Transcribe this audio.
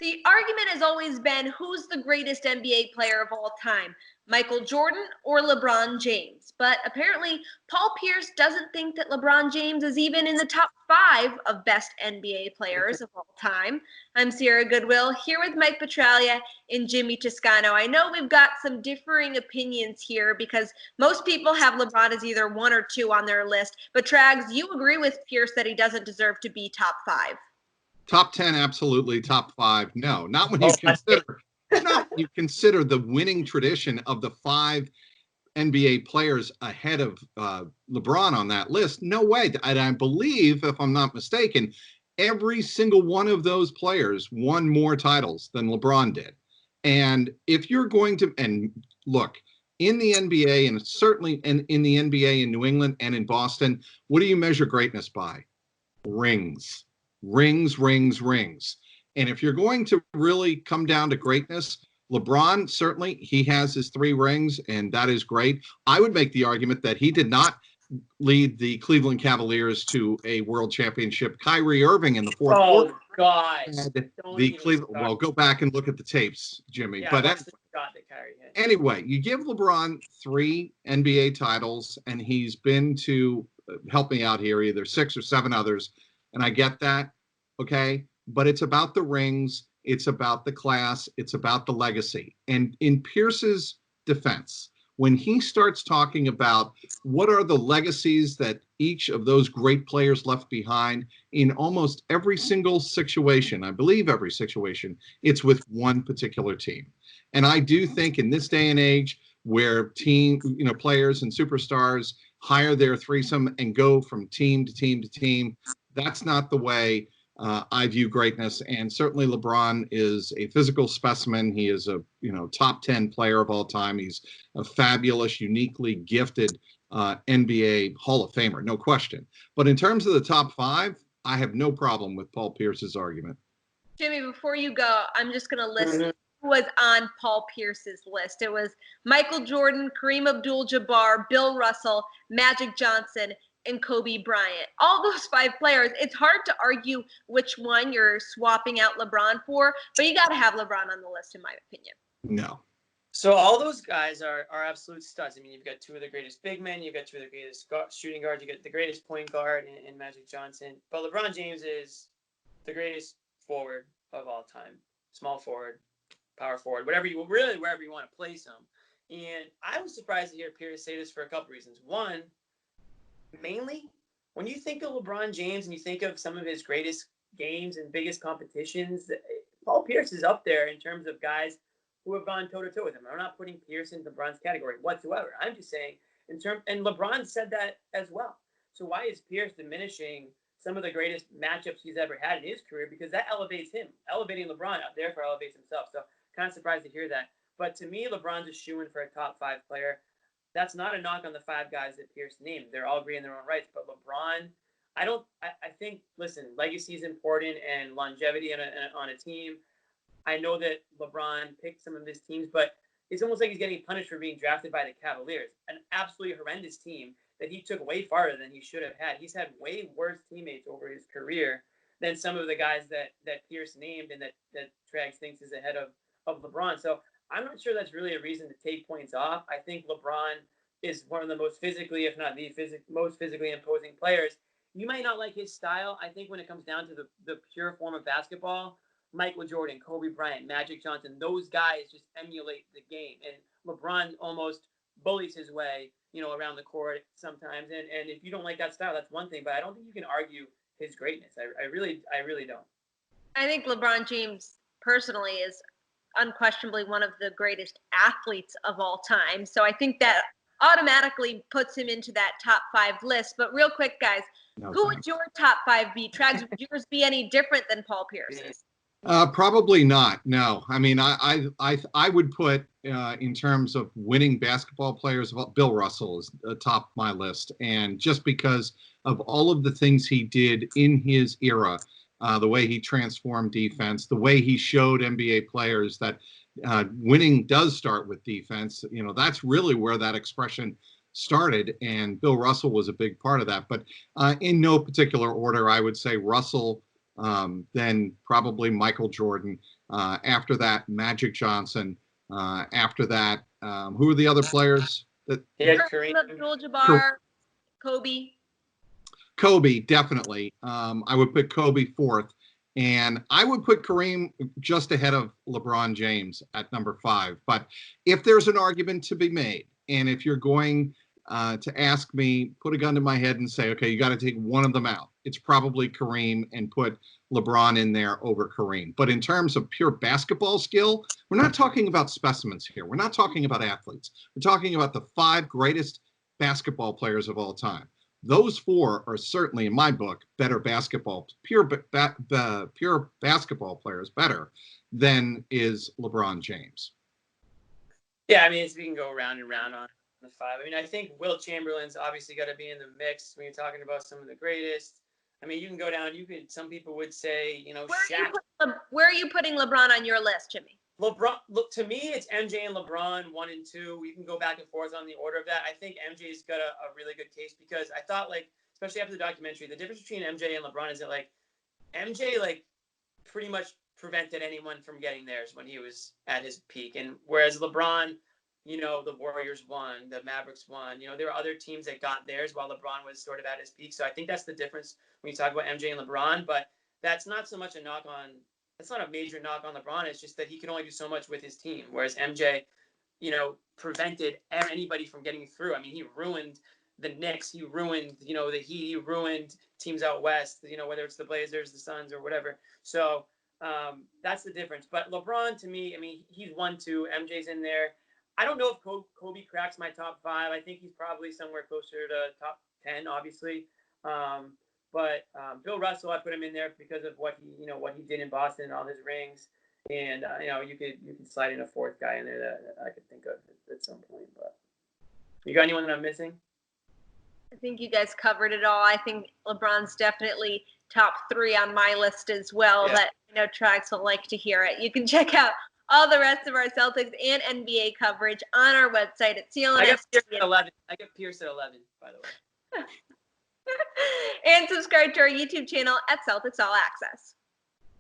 The argument has always been who's the greatest NBA player of all time, Michael Jordan or LeBron James. But apparently, Paul Pierce doesn't think that LeBron James is even in the top 5 of best NBA players of all time. I'm Sierra Goodwill here with Mike Petraglia and Jimmy Toscano. I know we've got some differing opinions here because most people have LeBron as either 1 or 2 on their list. But Trags, you agree with Pierce that he doesn't deserve to be top 5. Top 10, absolutely. Top 5, no. Not when you consider the winning tradition of the 5 NBA players ahead of LeBron on that list. No way. And I believe, if I'm not mistaken, every single one of those players won more titles than LeBron did. And if you're going to, and look, in the NBA, and certainly in the NBA in New England and in Boston, what do you measure greatness by? Rings. Rings. And if you're going to really come down to greatness, LeBron, certainly, he has his 3 rings, and that is great. I would make the argument that he did not lead the Cleveland Cavaliers to a world championship. Kyrie Irving in the fourth quarter. Oh, God. Well, go back and look at the tapes, Jimmy. Yeah, but anyway, you give LeBron 3 NBA titles, and he's been to, help me out here, either 6 or 7 others, and I get that, okay? But it's about the rings, it's about the class, it's about the legacy. And in Pierce's defense, when he starts talking about what are the legacies that each of those great players left behind, in almost every single situation, I believe every situation, it's with one particular team. And I do think in this day and age where players and superstars hire their threesome and go from team to team to team, that's not the way I view greatness. And certainly LeBron is a physical specimen. He is a top 10 player of all time. He's a fabulous, uniquely gifted NBA Hall of Famer, no question. But in terms of the top 5, I have no problem with Paul Pierce's argument. Jimmy, before you go, I'm just going to list who was on Paul Pierce's list. It was Michael Jordan, Kareem Abdul-Jabbar, Bill Russell, Magic Johnson, and Kobe Bryant. All those 5 players, it's hard to argue which one you're swapping out LeBron for, but you got to have LeBron on the list, in my opinion. No. So all those guys are absolute studs. I mean, you've got 2 of the greatest big men, you've got 2 of the greatest shooting guards, you got the greatest point guard in Magic Johnson. But LeBron James is the greatest forward of all time. Small forward, power forward, wherever you want to place him. And I was surprised to hear Pierce say this for a couple reasons. One, mainly, when you think of LeBron James and you think of some of his greatest games and biggest competitions, Paul Pierce is up there in terms of guys who have gone toe-to-toe with him. I'm not putting Pierce in LeBron's category whatsoever. I'm just saying, and LeBron said that as well. So why is Pierce diminishing some of the greatest matchups he's ever had in his career? Because that elevates him. Elevating LeBron therefore elevates himself. So kind of surprised to hear that. But to me, LeBron's a shoo-in for a top 5 player. That's not a knock on the 5 guys that Pierce named. They're all great in their own rights. But LeBron, I think, listen, legacy is important and longevity on a team. I know that LeBron picked some of his teams, but it's almost like he's getting punished for being drafted by the Cavaliers, an absolutely horrendous team that he took way farther than he should have had. He's had way worse teammates over his career than some of the guys that Pierce named and that Trags thinks is ahead of LeBron. So I'm not sure that's really a reason to take points off. I think LeBron is one of the most physically, if not the most physically imposing players. You might not like his style. I think when it comes down to the pure form of basketball, Michael Jordan, Kobe Bryant, Magic Johnson, those guys just emulate the game. And LeBron almost bullies his way, around the court sometimes. And if you don't like that style, that's one thing. But I don't think you can argue his greatness. I really don't. I think LeBron James personally is unquestionably one of the greatest athletes of all time. So I think that automatically puts him into that top 5 list. But real quick, guys, who would your top 5 be? Trags, would yours be any different than Paul Pierce's? Probably not. No. I mean, I would put in terms of winning basketball players, Bill Russell is atop my list, and just because of all of the things he did in his era, the way he transformed defense, the way he showed NBA players that winning does start with defense. That's really where that expression started, and Bill Russell was a big part of that. But in no particular order, I would say Russell, then probably Michael Jordan, After that, Magic Johnson. After that, who are the other players? Yeah, Kareem Kareem. Abdul-Jabbar, Kobe. Kobe, definitely. I would put Kobe fourth. And I would put Kareem just ahead of LeBron James at number 5. But if there's an argument to be made, and if you're going to ask me, put a gun to my head and say, okay, you got to take one of them out, it's probably Kareem, and put LeBron in there over Kareem. But in terms of pure basketball skill, we're not talking about specimens here. We're not talking about athletes. We're talking about the 5 greatest basketball players of all time. Those 4 are certainly, in my book, better basketball, pure basketball players, better than is LeBron James. Yeah, I mean, we can go round and round on the 5. I mean, I think Wilt Chamberlain's obviously got to be in the mix when you're talking about some of the greatest. I mean, you can go down. Some people would say, Shaq. Where are you putting LeBron on your list, Jimmy? LeBron, look, to me, it's MJ and LeBron 1 and 2. We can go back and forth on the order of that. I think MJ's got a really good case because I thought, especially after the documentary, the difference between MJ and LeBron is that, MJ, pretty much prevented anyone from getting theirs when he was at his peak. And whereas LeBron, the Warriors won, the Mavericks won, there were other teams that got theirs while LeBron was sort of at his peak. So I think that's the difference when you talk about MJ and LeBron. But that's not so much a knock on. It's not a major knock on LeBron. It's just that he can only do so much with his team. Whereas MJ, prevented anybody from getting through. I mean, he ruined the Knicks. He ruined, the Heat. He ruined teams out west, whether it's the Blazers, the Suns, or whatever. So that's the difference. But LeBron, to me, I mean, he's 1, 2. MJ's in there. I don't know if Kobe cracks my top 5. I think he's probably somewhere closer to top 10, obviously. But Bill Russell, I put him in there because of what he did in Boston, all his rings, and you could slide in a 4th guy in there that I could think of at some point. But you got anyone that I'm missing? I think you guys covered it all. I think LeBron's definitely top 3 on my list as well. Yeah. But Trags will like to hear it. You can check out all the rest of our Celtics and NBA coverage on our website at CLNS. I got Pierce at 11. I got Pierce at 11, by the way. And subscribe to our YouTube channel at Celtics All Access.